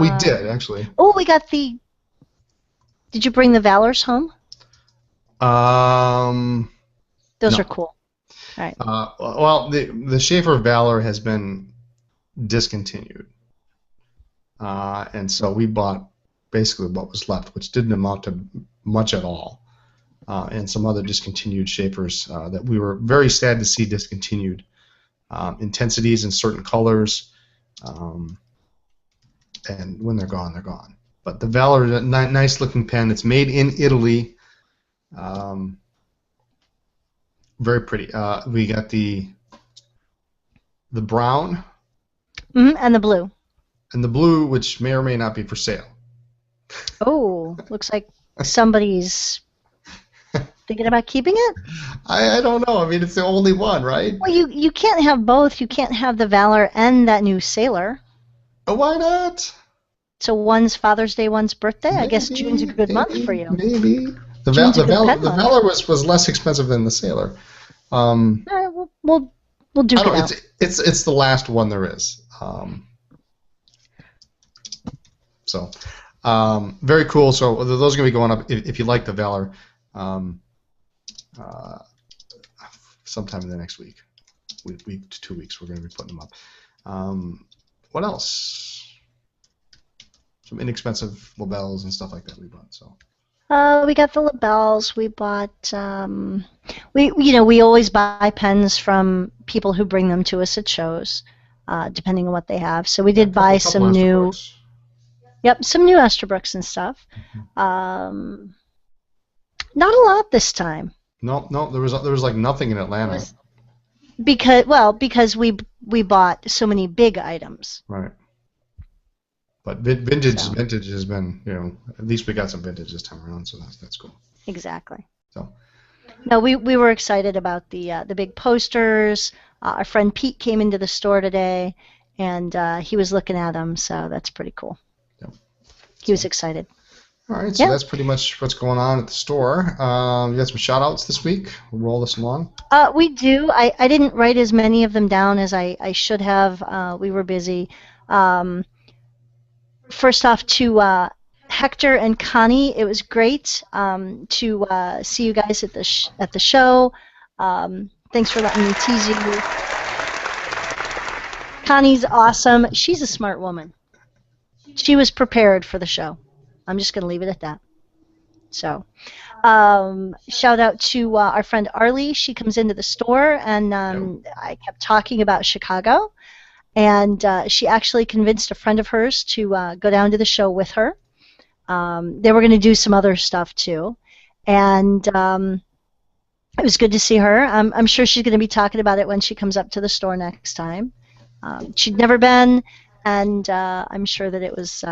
We did, actually. Oh, we got the... Did you bring the Valors home? Those No. are cool. All right. Well, the Schaefer Valor has been discontinued. And so we bought basically what was left, which didn't amount to much at all. And some other discontinued Schaefers that we were very sad to see discontinued. Intensities in certain colors. And when they're gone, they're gone. But the Valor is a nice looking pen. It's made in Italy. Very pretty. We got the brown. And the blue. And the blue, which may or may not be for sale. Oh, looks like somebody's thinking about keeping it? I don't know. I mean, it's the only one, right? Well, you can't have both. You can't have the Valor and that new Sailor. Oh, why not? So one's Father's Day, one's birthday? I guess June's a good month for you. Maybe. The June's a good pen Valor month. was less expensive than the Sailor. All right, we'll duke it out. It's the last one there is. So, very cool. So those are going to be going up if you like the Valor sometime in the next week. Week to 2 weeks, we're going to be putting them up. What else? Some inexpensive labels and stuff like that we bought. So. We got the labels. We bought. We always buy pens from people who bring them to us at shows, depending on what they have. So we did buy some new. Yep, some new Estabrooks and stuff. Not a lot this time. No, there was like nothing in Atlanta. Because we bought so many big items. Right. But vintage has been, at least we got some vintage this time around, so that's cool. Exactly. So. No, we were excited about the big posters. Our friend Pete came into the store today, and he was looking at them, so that's pretty cool. Yep. He was excited. All right, so that's pretty much what's going on at the store. You got some shout-outs this week? We'll roll this along. We do. I didn't write as many of them down as I should have. We were busy. First off, to Hector and Connie, it was great to see you guys at the show. Thanks for letting me tease you. Connie's awesome. She's a smart woman. She was prepared for the show. I'm just going to leave it at that. So, shout out to our friend Arlie. She comes into the store, and I kept talking about Chicago. And she actually convinced a friend of hers to go down to the show with her. They were going to do some other stuff too. And it was good to see her. I'm sure she's going to be talking about it when she comes up to the store next time. She'd never been, and I'm sure that it was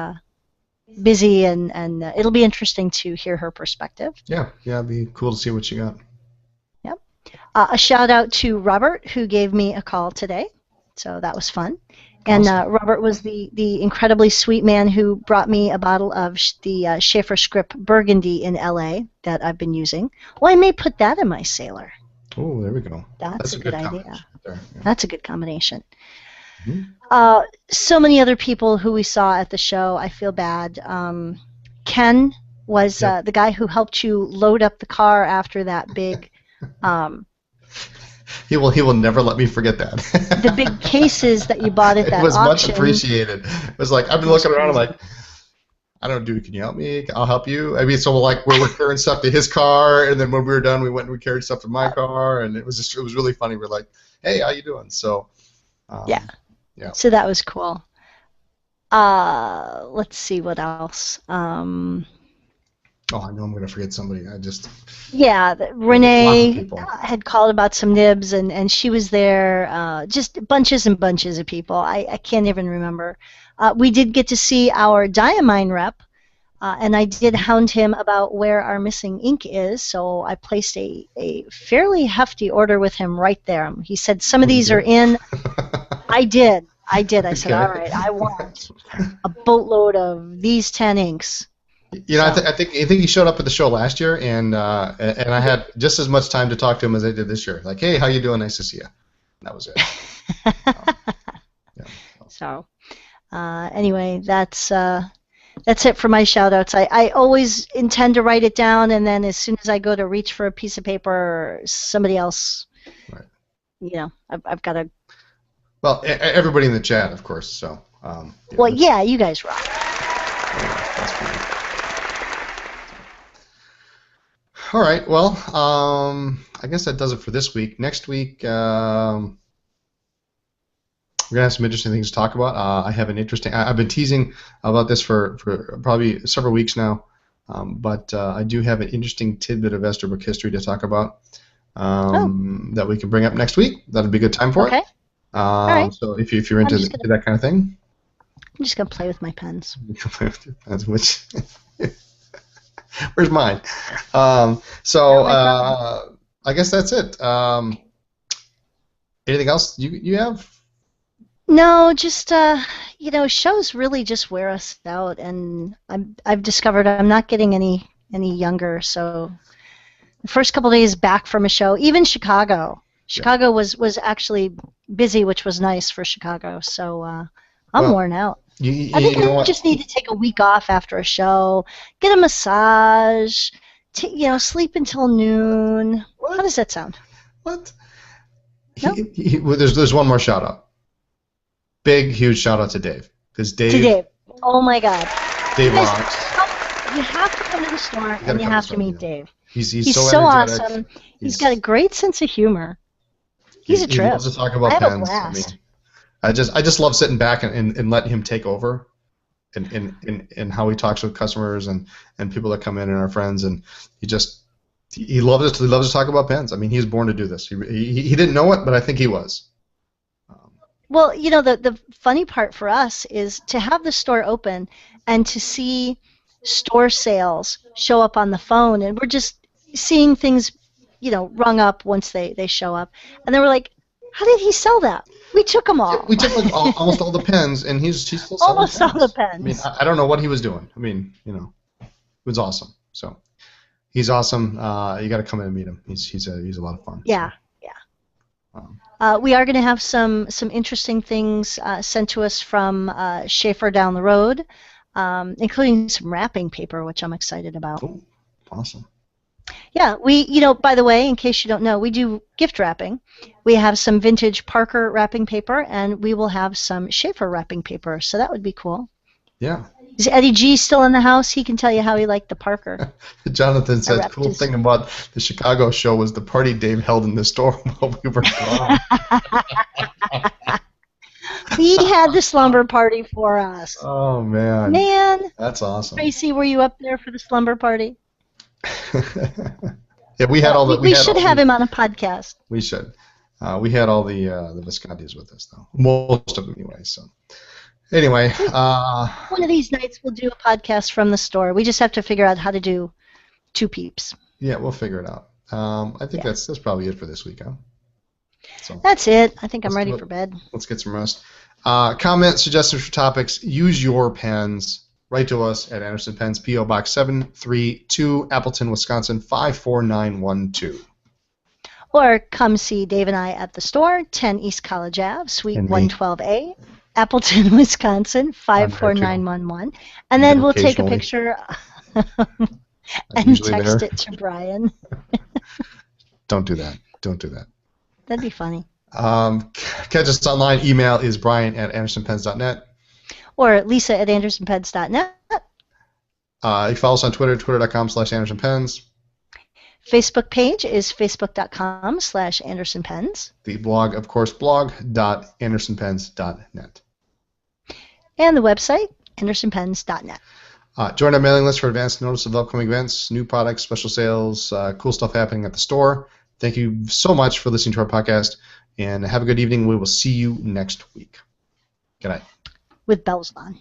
busy, and it'll be interesting to hear her perspective. Yeah, it'd be cool to see what she got. Yep. A shout out to Robert, who gave me a call today. So that was fun. And Robert was the incredibly sweet man who brought me a bottle of the Schaefer Script Burgundy in LA that I've been using. Well, I may put that in my Sailor. Oh, there we go. That's a good idea. There, yeah. That's a good combination. Mm-hmm. So many other people who we saw at the show, I feel bad. Ken was the guy who helped you load up the car after that big... He will never let me forget that. The big cases that you bought at that auction. It was much appreciated. It was like, I've been looking around, I'm like, I don't know, dude, can you help me? I'll help you. I mean, so like we're carrying stuff to his car, and then when we were done, we went and we carried stuff to my car, and it was really funny. We're like, hey, how you doing? So, yeah. So that was cool. Let's see what else. Oh, I know I'm going to forget somebody. Renee had called about some nibs, and she was there. Just bunches and bunches of people. I can't even remember. We did get to see our Diamine rep, And I did hound him about where our missing ink is, so I placed a fairly hefty order with him right there. He said some of these are in. I did. I said, all right, I want a boatload of these 10 inks. I think he showed up at the show last year, and I had just as much time to talk to him as I did this year. Like, hey, how you doing? Nice to see you. And that was it. So, anyway, that's it for my shout-outs. I always intend to write it down, and then as soon as I go to reach for a piece of paper, somebody else, I've got to... Well, everybody in the chat, of course, so... you guys rock. That's fine. All right, well, I guess that does it for this week. Next week... we're going to have some interesting things to talk about. I have an interesting... I've been teasing about this for probably several weeks now, but I do have an interesting tidbit of Esterbrook history to talk about that we can bring up next week. That'll be a good time for it. All right. So if you're into that kind of thing... I'm just going to play with my pens. You can play with your pens, which... Where's mine? I guess that's it. Anything else you have? No, just shows really just wear us out, and I've discovered I'm not getting any younger. So the first couple of days back from a show, even Chicago was actually busy, which was nice for Chicago. So I'm worn out. I think I just need to take a week off after a show, get a massage, sleep until noon. What? How does that sound? What? No? There's one more shout out. Big, huge shout out to Dave. Because Dave. Oh my God. Dave rocks. You have to come to the store and you have to meet Dave. He's so awesome. He's got a great sense of humor. He's a trip. He loves to talk about pens. I mean, I just love sitting back and letting him take over, and how he talks with customers and people that come in and our friends, and he loves to talk about pens. I mean, he's born to do this. He didn't know it, but I think he was. Well, the funny part for us is to have the store open and to see store sales show up on the phone, and we're just seeing things, rung up once they show up, and then we're like, how did he sell that? We took them all. We took almost all the pens, and he's still selling almost all the pens. I mean, I don't know what he was doing. I mean, it was awesome. So he's awesome. You got to come in and meet him. He's a lot of fun. Yeah. We are going to have some interesting things sent to us from Schaefer down the road, including some wrapping paper, which I'm excited about. Oh, awesome. Yeah, by the way, in case you don't know, we do gift wrapping. We have some vintage Parker wrapping paper, and we will have some Schaefer wrapping paper, so that would be cool. Yeah. Is Eddie G still in the house? He can tell you how he liked the Parker. Jonathan said, cool thing about the Chicago show was the party Dave held in the store while we were gone. He had the slumber party for us. Oh, man. That's awesome. Tracy, were you up there for the slumber party? Yeah, we had all the... We should have him on a podcast. We should. We had all the Viscontis with us, though. Most of them, anyway, so... Anyway, one of these nights we'll do a podcast from the store. We just have to figure out how to do two peeps. Yeah, we'll figure it out. I think that's probably it for this week, huh? So, that's it. I think I'm ready for bed. Let's get some rest. Comments, suggestions for topics. Use your pens. Write to us at Anderson Pens, P.O. Box 732, Appleton, Wisconsin 54912. Or come see Dave and I at the store, 10 East College Ave, Suite 112A. Appleton, Wisconsin, 54911, and then we'll take a picture and text it to Brian. Don't do that. Don't do that. That'd be funny. Catch us online. Email is brian@andersonpens.net. Or lisa@andersonpens.net. You follow us on Twitter, twitter.com/andersonpens. Facebook page is facebook.com/andersonpens. The blog, of course, blog.andersonpens.net. And the website, andersonpens.net. Join our mailing list for advance notice of upcoming events, new products, special sales, cool stuff happening at the store. Thank you so much for listening to our podcast, and have a good evening. We will see you next week. Good night. With bells on.